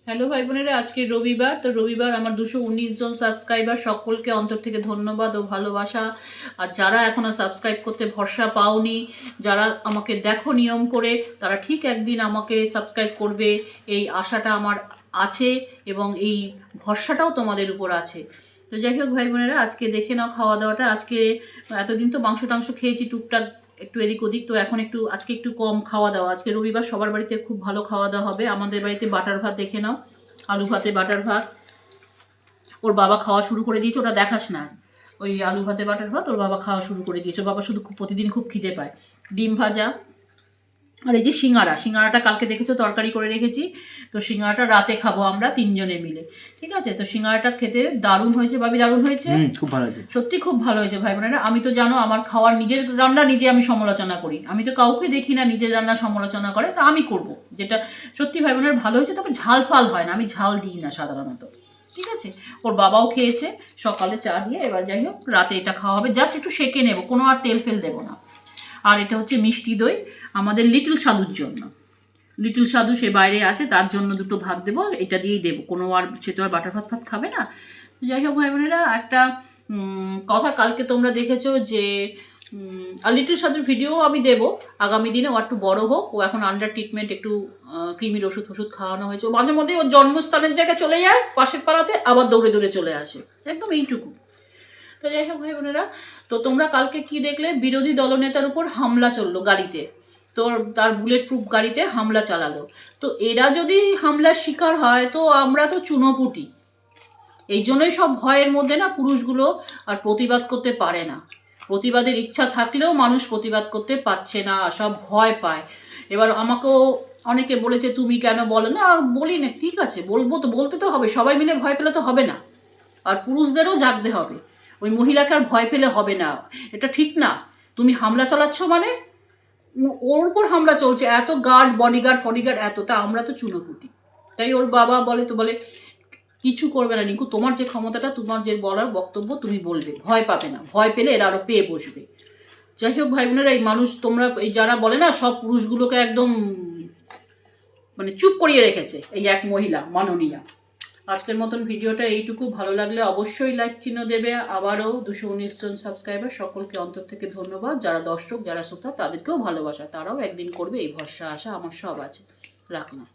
Hello ভাই বোনেরা, আজকে রবিবার। তো রবিবার আমার 219 জন সাবস্ক্রাইবার, সকলকে অন্তর থেকে ধন্যবাদ ও ভালোবাসা। আর যারা এখনও সাবস্ক্রাইব করতে ভরসা পাওনি, যারা আমাকে দেখো নিয়ম করে, তারা ঠিক একদিন আমাকে সাবস্ক্রাইব করবে, এই আশাটা আমার আছে এবং এই ভরসাটাও তোমাদের উপর আছে। তো যাই হোক ভাই বোনেরা, আজকে দেখে নাও খাওয়া দাওয়াটা। আজকে এতদিন তো মাংস টাংস খেয়েছি টুকটাক, একটু এদিক ওদিক, তো এখন আজকে একটু কম খাওয়া দাওয়া। আজকে রবিবার, সবার বাড়িতে খুব ভালো খাওয়া দাওয়া হবে। আমাদের বাড়িতে বাটার ভাত, দেখে নাও, আলু ভাতে বাটার ভাত। ওর বাবা খাওয়া শুরু করে দিয়েছে, ওটা দেখাস না। ওই আলু ভাতে বাটার ভাত ওর বাবা খাওয়া শুরু করে দিয়েছে। ওর বাবা শুধু প্রতিদিন খুব খিদে পায়। ডিম ভাজা, আর এই যে সিঙ্গারাটা কালকে দেখেছো তরকারি করে রেখেছি। তো সিঙ্গারাটা রাতে খাবো আমরা তিনজনে মিলে, ঠিক আছে? তো সিঙ্গারাটা খেতে দারুণ হয়েছে ভাবি, দারুণ হয়েছে, খুব ভালো হয়েছে, সত্যি খুব ভালো হয়েছে ভাই বোনেরা। আমি তো জানো আমার খাওয়ার, নিজের রান্না নিজে আমি সমালোচনা করি। আমি তো কাউকে দেখি না নিজের রান্না সমালোচনা করে, তা আমি করব যেটা সত্যি ভাই বোনের ভালো হয়েছে। তবে ঝাল ফাল হয় না, আমি ঝাল দিই না সাধারণত, ঠিক আছে? ওর বাবাও খেয়েছে সকালে চা দিয়ে। এবার যাই হোক, রাতে এটা খাওয়া হবে, জাস্ট একটু সেঁকে নেবো, কোনো আর তেল ফেল দেবো না। আর এটা হচ্ছে মিষ্টি দই আমাদের লিটল সাধুর জন্য। লিটল সাধু সে বাইরে আছে, তার জন্য দুটো ভাত দেবো, এটা দিয়েই দেবো। কোনো আর সে তো আর বাটার ভাত ফাত খাবে না। যাই হোক ভাই বোনেরা, একটা কথা কালকে তোমরা দেখেছো যে আর লিটল সাধুর ভিডিও আমি দেবো আগামী দিনে। ও একটু বড়ো হোক, ও এখন আন্ডার ট্রিটমেন্ট, একটু কৃমির ওষুধ খাওয়ানো হয়েছে। ও মাঝে মধ্যে ওর জন্মস্থানের জায়গায় চলে যায় পাশের পাড়াতে, আবার দৌড়ে দৌড়ে চলে আসে, একদম এইটুকু। তো যাই হোক ভাই বোনেরা, তো তোমরা কালকে কি দেখলে? বিরোধী দলনেতার উপর হামলা চললো গাড়িতে, তো তার বুলেট প্রুফ গাড়িতে হামলা চালালো। তো এরা যদি হামলার শিকার হয়, তো আমরা তো চুনোপুটি। এই জন্যই সব ভয়ের মধ্যে না পুরুষগুলো আর প্রতিবাদ করতে পারে না। প্রতিবাদের ইচ্ছা থাকলেও মানুষ প্রতিবাদ করতে পারছে না, সব ভয় পায়। এবার আমাকেও অনেকে বলেছে তুমি কেন বলো না। বলি না, ঠিক আছে, বলবো তো, বলতে তো হবে। সবাই মিলে ভয় পেলে তো হবে না, আর পুরুষদেরও জাগতে হবে। ওই মহিলাকে আর ভয় পেলে হবে না, এটা ঠিক না। তুমি হামলা চালাচ্ছ মানে ওর উপর হামলা চলছে, এত গার্ড, বডিগার্ড ফডিগার্ড এত, তা আমরা তো চুনোপুটি। তাই ওর বাবা বলে কিছু করবে না নিকু, তোমার যে ক্ষমতাটা, তোমার যে বলার বক্তব্য তুমি বলবে, ভয় পাবে না। ভয় পেলে এরা আরো পেয়ে বসবে। যাই হোক ভাই বোনেরা, এই মানুষ তোমরা, এই যারা বলে না সব পুরুষগুলোকে একদম মানে চুপ করিয়ে রেখেছে, এই এক মহিলা মাননীয়া। আজকের মতন ভিডিওটা এইটুকু। ভালো লাগলে অবশ্যই লাইক চিহ্ন দেবে। আবারও 219 জন সাবস্ক্রাইবার, সকলকে অন্তর থেকে ধন্যবাদ। যারা দর্শক, যারা শ্রোতা, তাদেরকেও ভালোবাসা, তারাও একদিন করবে, এই ভরসা আশা আমার সব আছে। রাখলাম।